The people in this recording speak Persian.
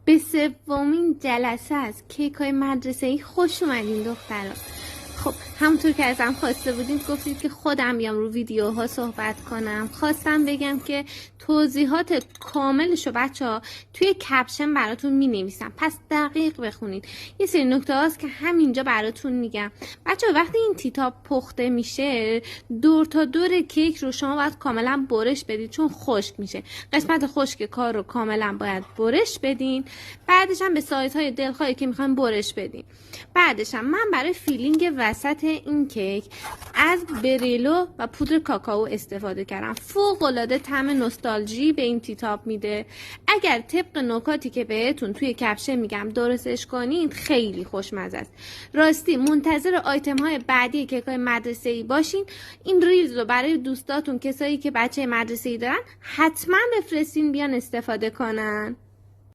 به سومین جلسه از کیک‌های مدرسه‌ای خوش اومدین دخترها. خب همونطور که ازم خواسته بودید گفتید که خودم بیام رو ویدیوها صحبت کنم. خواستم بگم که توضیحات کاملشو بچه‌ها توی کپشن براتون می‌نویسم، پس دقیق بخونید. یه سری نکته هاست که همینجا براتون میگم. بچه‌ها وقتی این تیتاب پخته میشه دور تا دور کیک رو شما باید کاملا برش بدید چون خشک میشه. قسمت خشک کار رو کاملا باید برش بدین. بعدش هم به سایزهای دلخواهی که میخوایم برش بدین. بعدش هم من برای فیلینگ وسط این کیک از بریلو و پودر کاکائو استفاده کردم. فوق العاده طعم نوستالژی به این تیتاب میده. اگر طبق نکاتی که بهتون توی کپشن میگم درستش کنید خیلی خوشمزه است. راستی منتظر آیتم های بعدی کیک‌های مدرسه‌ای باشین. این ریلز رو برای دوستاتون کسایی که بچه مدرسه‌ای دارن حتما بفرستین بیان استفاده کنن.